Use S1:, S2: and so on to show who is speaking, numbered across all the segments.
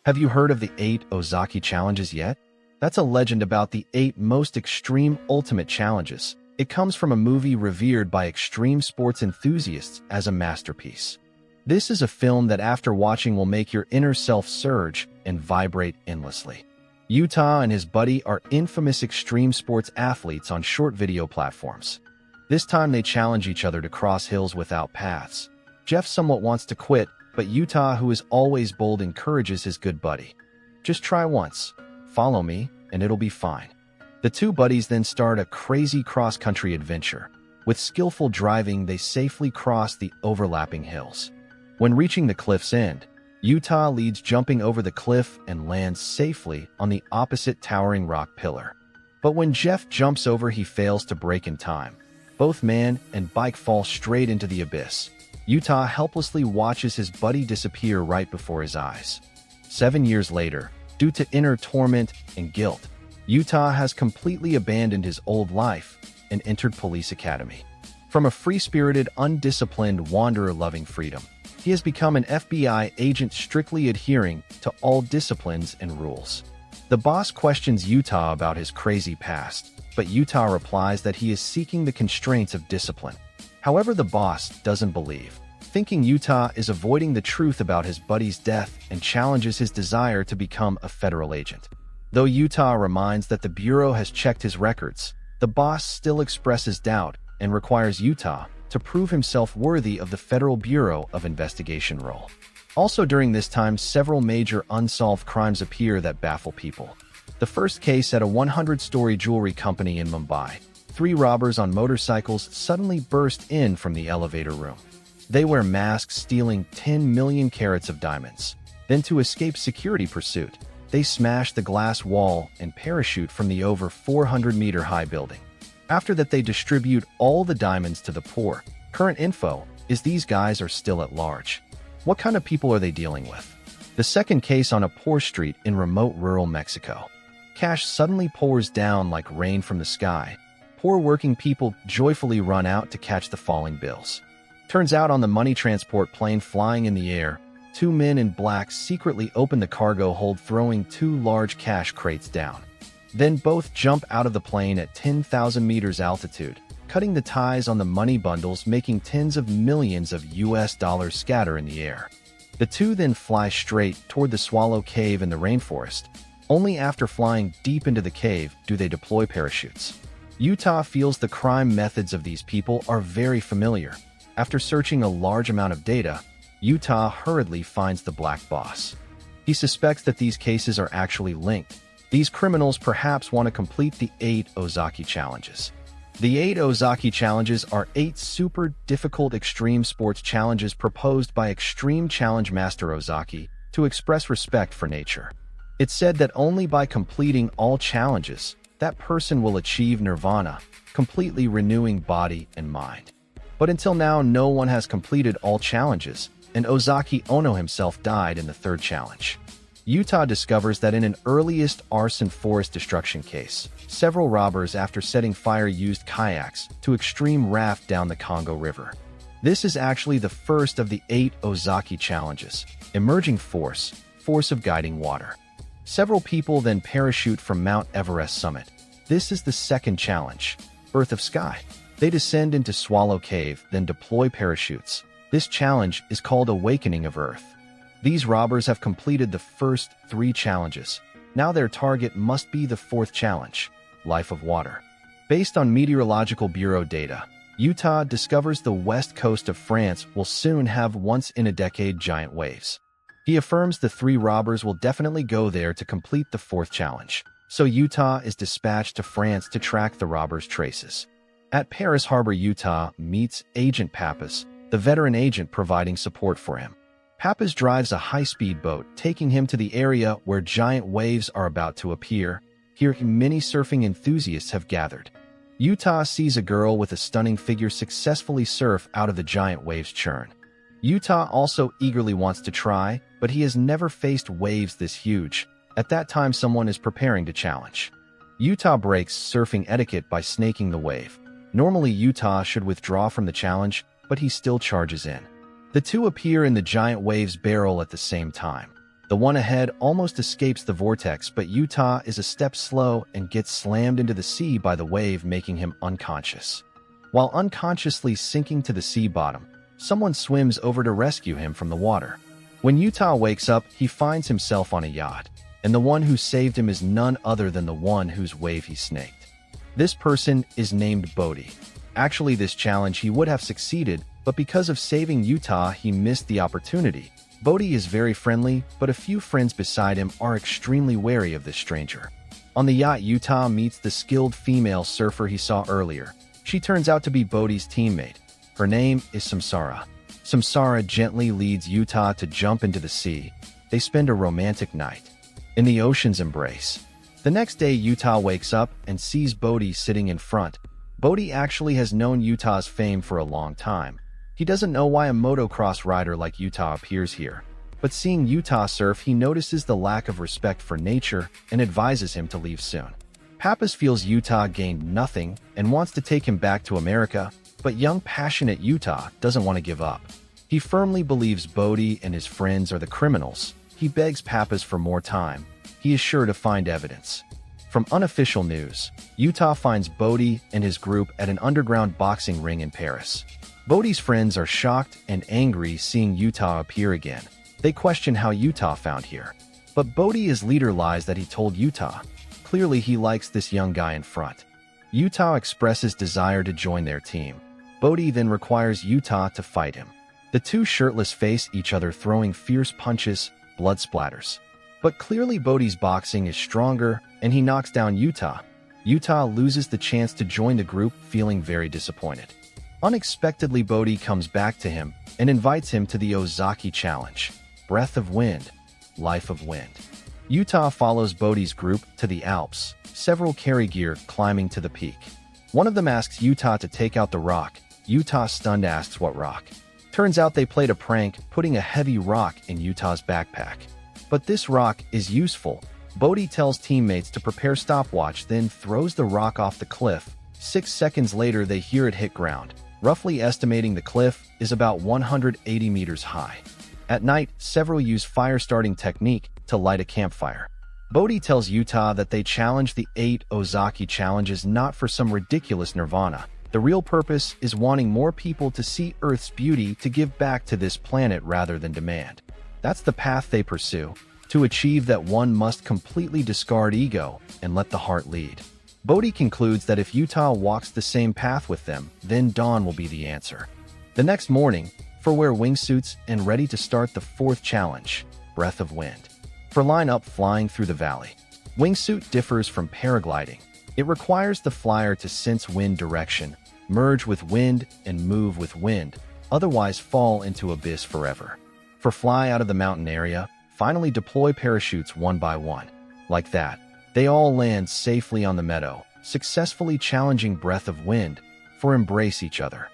S1: Have you heard of the 8 Ozaki challenges yet? That's a legend about the 8 most extreme ultimate challenges. It comes from a movie revered by extreme sports enthusiasts as a masterpiece. This is a film that after watching will make your inner self surge and vibrate endlessly. Utah and his buddy are infamous extreme sports athletes on short video platforms. This time they challenge each other to cross hills without paths. Jeff somewhat wants to quit, but Utah, who is always bold, encourages his good buddy. Just try once, follow me, and it'll be fine. The two buddies then start a crazy cross-country adventure. With skillful driving, they safely cross the overlapping hills. When reaching the cliff's end, Utah leads, jumping over the cliff and lands safely on the opposite towering rock pillar. But when Jeff jumps over, he fails to brake in time. Both man and bike fall straight into the abyss. Utah helplessly watches his buddy disappear right before his eyes. 7 years later, due to inner torment and guilt, Utah has completely abandoned his old life and entered police academy. From a free-spirited, undisciplined wanderer loving freedom, he has become an FBI agent strictly adhering to all disciplines and rules. The boss questions Utah about his crazy past, but Utah replies that he is seeking the constraints of discipline. However, the boss doesn't believe, thinking Utah is avoiding the truth about his buddy's death, and challenges his desire to become a federal agent. Though Utah reminds that the Bureau has checked his records, the boss still expresses doubt and requires Utah to prove himself worthy of the Federal Bureau of Investigation role. Also during this time, several major unsolved crimes appear that baffle people. The first case at a 100-story jewelry company in Mumbai. 3 robbers on motorcycles suddenly burst in from the elevator room. They wear masks, stealing 10 million carats of diamonds. Then, to escape security pursuit, they smash the glass wall and parachute from the over 400-meter-high building. After that, they distribute all the diamonds to the poor. Current info is these guys are still at large. What kind of people are they dealing with? The second case on a poor street in remote rural Mexico. Cash suddenly pours down like rain from the sky. Poor working people joyfully run out to catch the falling bills. Turns out on the money transport plane flying in the air, 2 men in black secretly open the cargo hold, throwing 2 large cash crates down. Then both jump out of the plane at 10,000 meters altitude, cutting the ties on the money bundles, making tens of millions of US dollars scatter in the air. The two then fly straight toward the Swallow Cave in the rainforest. Only after flying deep into the cave do they deploy parachutes. Utah feels the crime methods of these people are very familiar. After searching a large amount of data, Utah hurriedly finds the black boss. He suspects that these cases are actually linked. These criminals perhaps want to complete the 8 Ozaki challenges. The 8 Ozaki challenges are 8 super difficult extreme sports challenges proposed by Extreme Challenge Master Ozaki to express respect for nature. It's said that only by completing all challenges, that person will achieve nirvana, completely renewing body and mind. But until now, no one has completed all challenges, and Ozaki Ono himself died in the 3rd challenge. Utah discovers that in an earliest arson forest destruction case, several robbers, after setting fire, used kayaks to extreme raft down the Congo River. This is actually the first of the 8 Ozaki challenges. Emerging force of guiding water. Several people then parachute from Mount Everest summit. This is the 2nd challenge, Birth of Sky. They descend into Swallow Cave, then deploy parachutes. This challenge is called Awakening of Earth. These robbers have completed the first 3 challenges. Now their target must be the 4th challenge, Life of Water. Based on Meteorological Bureau data, Utah discovers the west coast of France will soon have once-in-a-decade giant waves. He affirms the 3 robbers will definitely go there to complete the 4th challenge. So Utah is dispatched to France to track the robbers' traces. At Paris Harbor, Utah meets Agent Pappas, the veteran agent providing support for him. Pappas drives a high-speed boat, taking him to the area where giant waves are about to appear. Here, many surfing enthusiasts have gathered. Utah sees a girl with a stunning figure successfully surf out of the giant waves' churn. Utah also eagerly wants to try, but he has never faced waves this huge. At that time, someone is preparing to challenge. Utah breaks surfing etiquette by snaking the wave. Normally, Utah should withdraw from the challenge, but he still charges in. The two appear in the giant wave's barrel at the same time. The one ahead almost escapes the vortex, but Utah is a step slow and gets slammed into the sea by the wave, making him unconscious. While unconsciously sinking to the sea bottom, someone swims over to rescue him from the water. When Utah wakes up, he finds himself on a yacht, and the one who saved him is none other than the one whose wave he snaked. This person is named Bodhi. Actually, this challenge he would have succeeded, but because of saving Utah, he missed the opportunity. Bodhi is very friendly, but a few friends beside him are extremely wary of this stranger. On the yacht, Utah meets the skilled female surfer he saw earlier. She turns out to be Bodhi's teammate. Her name is Samsara. Samsara gently leads Utah to jump into the sea. They spend a romantic night in the ocean's embrace. The next day, Utah wakes up and sees Bodhi sitting in front. Bodhi actually has known Utah's fame for a long time. He doesn't know why a motocross rider like Utah appears here, but seeing Utah surf, he notices the lack of respect for nature and advises him to leave soon. Pappas feels Utah gained nothing and wants to take him back to America, but young, passionate Utah doesn't want to give up. He firmly believes Bodhi and his friends are the criminals. He begs Pappas for more time. He is sure to find evidence. From unofficial news, Utah finds Bodhi and his group at an underground boxing ring in Paris. Bodhi's friends are shocked and angry seeing Utah appear again. They question how Utah found here. But Bodhi's leader lies that he told Utah. Clearly, he likes this young guy in front. Utah expresses desire to join their team. Bodhi then requires Utah to fight him. The two shirtless face each other, throwing fierce punches, blood splatters. But clearly Bodhi's boxing is stronger, and he knocks down Utah. Utah loses the chance to join the group, feeling very disappointed. Unexpectedly, Bodhi comes back to him and invites him to the Ozaki challenge. Breath of wind, life of wind. Utah follows Bodhi's group to the Alps, several carry gear climbing to the peak. One of them asks Utah to take out the rock. Utah, stunned, asks what rock. Turns out they played a prank, putting a heavy rock in Utah's backpack. But this rock is useful. Bodhi tells teammates to prepare stopwatch, then throws the rock off the cliff. 6 seconds later, they hear it hit ground. Roughly estimating, the cliff is about 180 meters high. At night, several use fire-starting technique to light a campfire. Bodhi tells Utah that they challenge the 8 Ozaki challenges not for some ridiculous nirvana. The real purpose is wanting more people to see Earth's beauty, to give back to this planet rather than demand. That's the path they pursue. To achieve that, one must completely discard ego and let the heart lead. Bodhi concludes that if Utah walks the same path with them, then dawn will be the answer. The next morning, for wear wingsuits and ready to start the 4th challenge, breath of wind. For line up flying through the valley. Wingsuit differs from paragliding. It requires the flyer to sense wind direction, merge with wind, and move with wind, otherwise fall into abyss forever. For fly out of the mountain area, finally deploy parachutes one by one. Like that, they all land safely on the meadow, successfully challenging breath of wind, for embrace each other.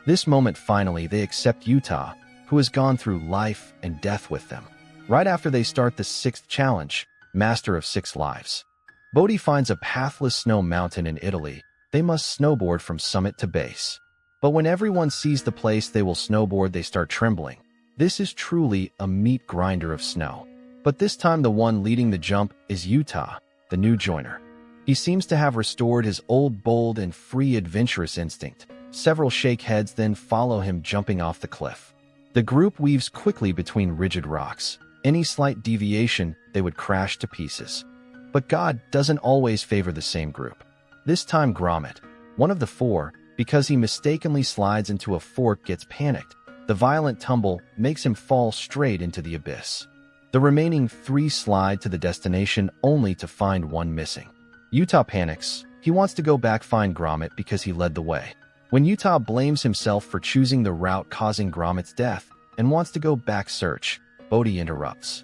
S1: This moment, finally, they accept Utah, who has gone through life and death with them. Right after they start the 6th challenge, Master of 6 Lives. Bodhi finds a pathless snow mountain in Italy. They must snowboard from summit to base. But when everyone sees the place they will snowboard, they start trembling. This is truly a meat grinder of snow. But this time, the one leading the jump is Utah, the new joiner. He seems to have restored his old bold and free adventurous instinct. Several shake heads then follow him, jumping off the cliff. The group weaves quickly between rigid rocks. Any slight deviation, they would crash to pieces. But God doesn't always favor the same group. This time, Gromit, one of the 4, because he mistakenly slides into a fork, gets panicked. The violent tumble makes him fall straight into the abyss. The remaining 3 slide to the destination, only to find one missing. Utah panics. He wants to go back, find Gromit, because he led the way. When Utah blames himself for choosing the route causing Gromit's death and wants to go back search, Bodhi interrupts,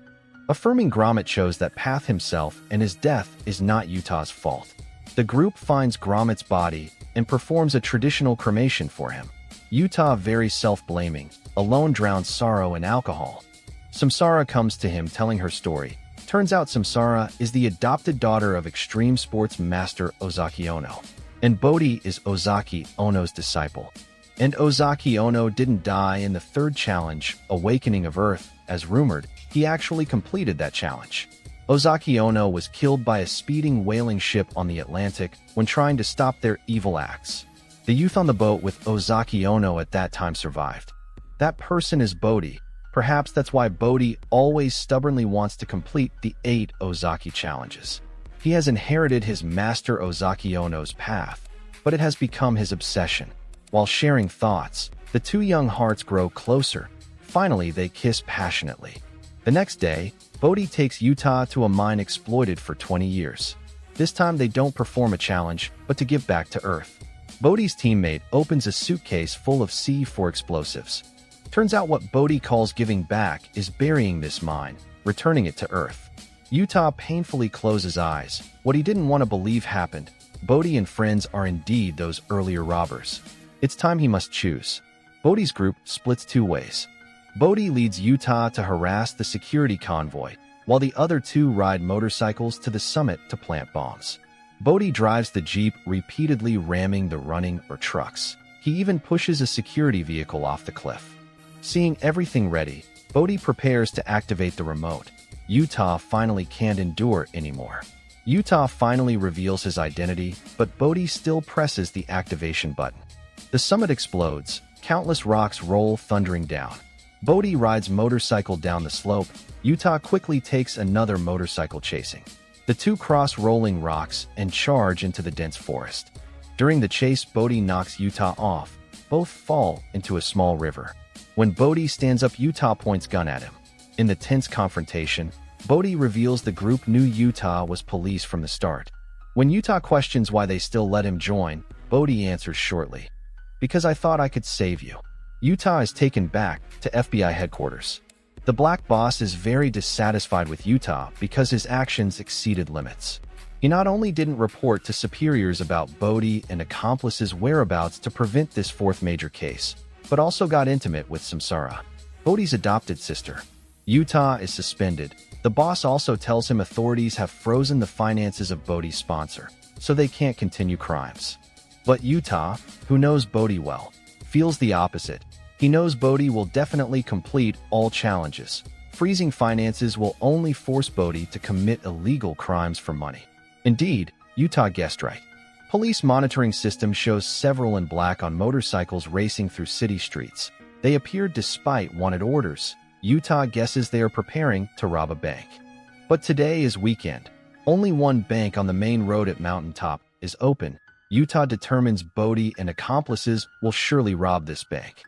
S1: affirming Gromit chose that path himself and his death is not Utah's fault. The group finds Gromit's body and performs a traditional cremation for him. Utah, very self-blaming, alone drowns sorrow in alcohol. Samsara comes to him telling her story. Turns out Samsara is the adopted daughter of extreme sports master Ozaki Ono. And Bodhi is Ozaki Ono's disciple. And Ozaki Ono didn't die in the 3rd challenge, Awakening of Earth, as rumored. he actually completed that challenge. Ozaki Ono was killed by a speeding whaling ship on the Atlantic when trying to stop their evil acts. The youth on the boat with Ozaki Ono at that time survived. That person is Bodhi. Perhaps that's why Bodhi always stubbornly wants to complete the 8 Ozaki challenges. He has inherited his master Ozaki Ono's path, but it has become his obsession. While sharing thoughts, the two young hearts grow closer. Finally, they kiss passionately. The next day, Bodhi takes Utah to a mine exploited for 20 years. This time they don't perform a challenge, but to give back to Earth. Bodhi's teammate opens a suitcase full of C4 explosives. Turns out what Bodhi calls giving back is burying this mine, returning it to Earth. Utah painfully closes eyes. What he didn't want to believe happened. Bodhi and friends are indeed those earlier robbers. It's time he must choose. Bodhi's group splits 2 ways. Bodhi leads Utah to harass the security convoy, while the other 2 ride motorcycles to the summit to plant bombs. Bodhi drives the Jeep, repeatedly ramming the running or trucks. He even pushes a security vehicle off the cliff. Seeing everything ready, Bodhi prepares to activate the remote. Utah finally can't endure anymore. Utah finally reveals his identity, but Bodhi still presses the activation button. The summit explodes. Countless rocks roll thundering down. Bodhi rides motorcycle down the slope. Utah quickly takes another motorcycle chasing. The 2 cross rolling rocks and charge into the dense forest. During the chase, Bodhi knocks Utah off. Both fall into a small river. When Bodhi stands up, Utah points gun at him. In the tense confrontation, Bodhi reveals the group knew Utah was police from the start. When Utah questions why they still let him join, Bodhi answers shortly, "Because I thought I could save you." Utah is taken back to FBI headquarters. The Black Boss is very dissatisfied with Utah because his actions exceeded limits. He not only didn't report to superiors about Bodhi and accomplices' whereabouts to prevent this 4th major case, but also got intimate with Samsara, Bodhi's adopted sister. Utah is suspended. The boss also tells him authorities have frozen the finances of Bodhi's sponsor, so they can't continue crimes. But Utah, who knows Bodhi well, feels the opposite. He knows Bodhi will definitely complete all challenges. Freezing finances will only force Bodhi to commit illegal crimes for money. Indeed, Utah guessed right. Police monitoring system shows several in black on motorcycles racing through city streets. They appeared despite wanted orders. Utah guesses they are preparing to rob a bank. But today is weekend. Only one bank on the main road at Mountaintop is open. Utah determines Bodhi and accomplices will surely rob this bank.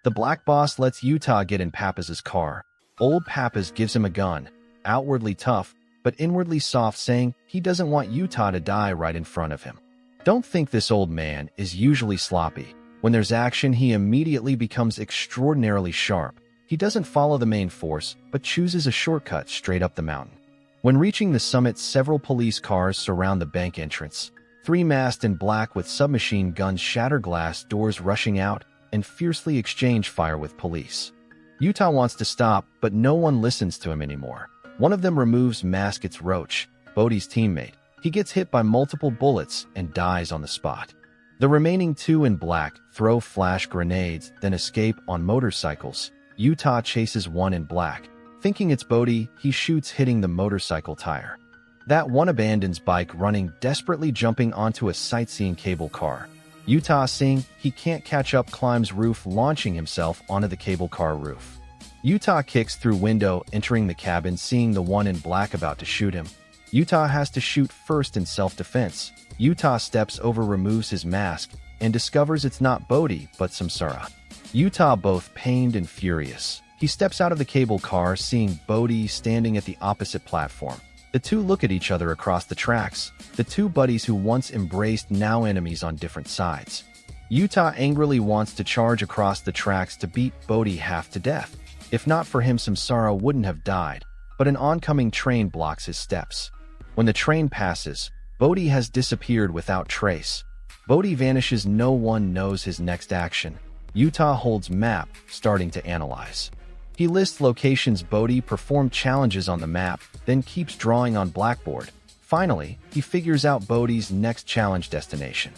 S1: The Black Boss lets Utah get in Pappas' car. Old Pappas gives him a gun, outwardly tough, but inwardly soft, saying he doesn't want Utah to die right in front of him. Don't think this old man is usually sloppy. When there's action, he immediately becomes extraordinarily sharp. He doesn't follow the main force, but chooses a shortcut straight up the mountain. When reaching the summit, several police cars surround the bank entrance. 3 masked in black with submachine guns shatter glass doors, rushing out and fiercely exchange fire with police. Utah wants to stop, but no one listens to him anymore. One of them removes mask. It's Roach, Bodhi's teammate. He gets hit by multiple bullets and dies on the spot. The remaining 2 in black throw flash grenades, then escape on motorcycles. Utah chases one in black. Thinking it's Bodhi, he shoots, hitting the motorcycle tire. That one abandons bike, running, desperately jumping onto a sightseeing cable car. Utah, seeing he can't catch up, climbs roof, launching himself onto the cable car roof. Utah kicks through window, entering the cabin, seeing the one in black about to shoot him. Utah has to shoot first in self-defense. Utah steps over, removes his mask, and discovers it's not Bodhi, but Samsara. Utah both pained and furious. He steps out of the cable car, seeing Bodhi standing at the opposite platform. The 2 look at each other across the tracks. The 2 buddies who once embraced, now enemies on different sides. Utah angrily wants to charge across the tracks to beat Bodhi half to death. If not for him, Samsara wouldn't have died, but an oncoming train blocks his steps. When the train passes, Bodhi has disappeared without trace. Bodhi vanishes, no one knows his next action. Utah holds map, starting to analyze. He lists locations Bodhi performed challenges on the map, then keeps drawing on blackboard. Finally, he figures out Bodhi's next challenge destination.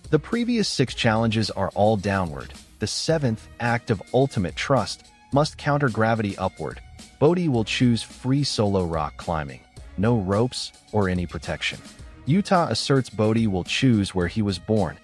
S1: The previous 6 challenges are all downward. The 7th, act of ultimate trust, must counter gravity upward. Bodhi will choose free solo rock climbing, no ropes or any protection. Yuta asserts Bodhi will choose where he was born,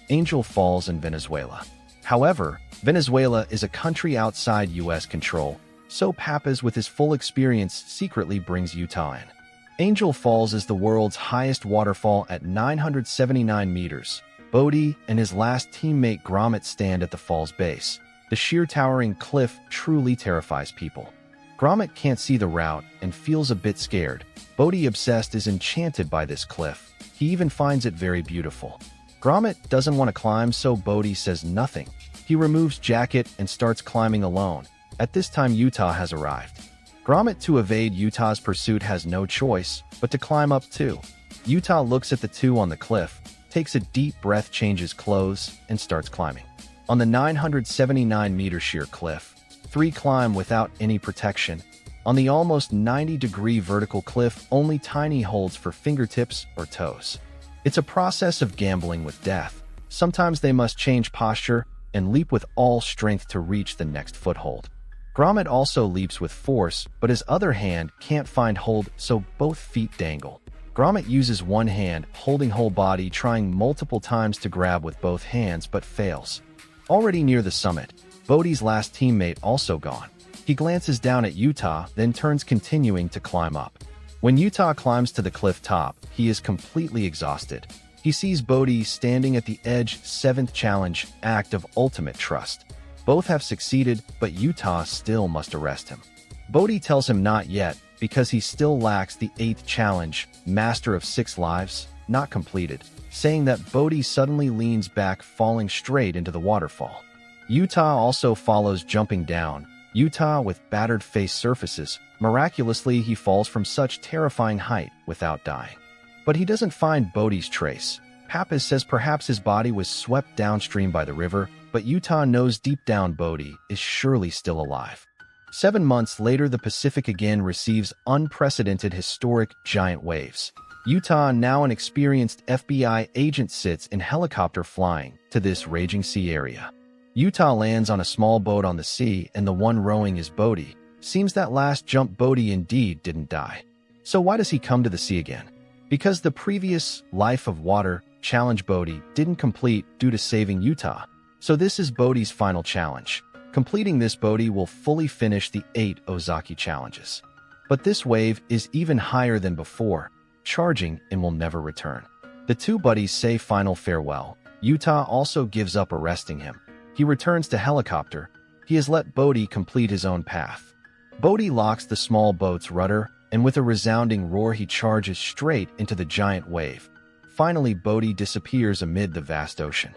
S1: Angel Falls in Venezuela. However, Venezuela is a country outside U.S. control, so Pappas with his full experience secretly brings Yuta in. Angel Falls is the world's highest waterfall at 979 meters. Bodhi and his last teammate Gromit stand at the fall's base. The sheer towering cliff truly terrifies people. Gromit can't see the route and feels a bit scared. Bodhi, obsessed, is enchanted by this cliff. He even finds it very beautiful. Gromit doesn't want to climb, so Bodhi says nothing. He removes jacket and starts climbing alone. At this time, Yuta has arrived. Gromit, to evade Yuta's pursuit, has no choice but to climb up too. Yuta looks at the two on the cliff, takes a deep breath, changes clothes, and starts climbing. On the 979-meter sheer cliff, three climb without any protection. On the almost 90-degree vertical cliff, only tiny holds for fingertips or toes. It's a process of gambling with death. Sometimes they must change posture and leap with all strength to reach the next foothold. Gromit also leaps with force, but his other hand can't find hold, so both feet dangle. Gromit uses one hand, holding whole body, trying multiple times to grab with both hands, but fails. Already near the summit, Bodhi's last teammate also gone. He glances down at Yuta, then turns, continuing to climb up. When Yuta climbs to the cliff top, he is completely exhausted. He sees Bodhi standing at the edge. 7th challenge, act of ultimate trust. Both have succeeded, but Yuta still must arrest him. Bodhi tells him not yet, because he still lacks the 8th challenge, Master of 6 Lives, not completed, saying that Bodhi suddenly leans back, falling straight into the waterfall. Yuta also follows, jumping down. Yuta, with battered face, surfaces. Miraculously, he falls from such terrifying height without dying. But he doesn't find Bodhi's trace. Pappas says perhaps his body was swept downstream by the river, but Yuta knows deep down Bodhi is surely still alive. 7 months later, the Pacific again receives unprecedented, historic, giant waves. Yuta, now an experienced FBI agent, sits in helicopter flying to this raging sea area. Yuta lands on a small boat on the sea, and the one rowing is Bodhi. Seems that last jump Bodhi indeed didn't die. So why does he come to the sea again? Because the previous Life of Water challenge Bodhi didn't complete due to saving Yuta. So this is Bodhi's final challenge. Completing this, Bodhi will fully finish the 8 Ozaki challenges. But this wave is even higher than before, charging and will never return. The two buddies say final farewell. Yuta also gives up, arresting him. He returns to helicopter. He has let Bodhi complete his own path. Bodhi locks the small boat's rudder, and with a resounding roar he charges straight into the giant wave. Finally, Bodhi disappears amid the vast ocean.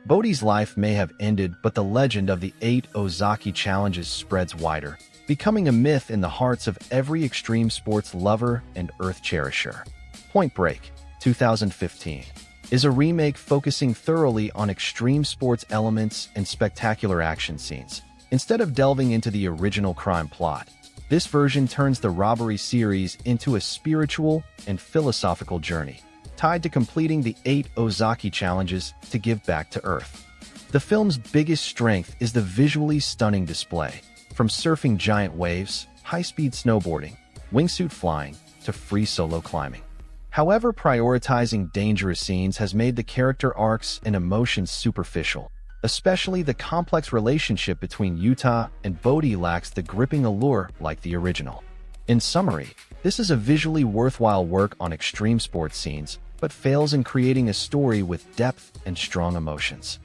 S1: Bodhi's life may have ended, but the legend of the 8 Ozaki challenges spreads wider, becoming a myth in the hearts of every extreme sports lover and earth cherisher. Point Break, 2015, is a remake focusing thoroughly on extreme sports elements and spectacular action scenes. Instead of delving into the original crime plot, this version turns the robbery series into a spiritual and philosophical journey, tied to completing the 8 Ozaki challenges to give back to Earth. The film's biggest strength is the visually stunning display, from surfing giant waves, high-speed snowboarding, wingsuit flying, to free solo climbing. However, prioritizing dangerous scenes has made the character arcs and emotions superficial. Especially the complex relationship between Yuta and Bodhi lacks the gripping allure like the original. In summary, this is a visually worthwhile work on extreme sports scenes, but fails in creating a story with depth and strong emotions.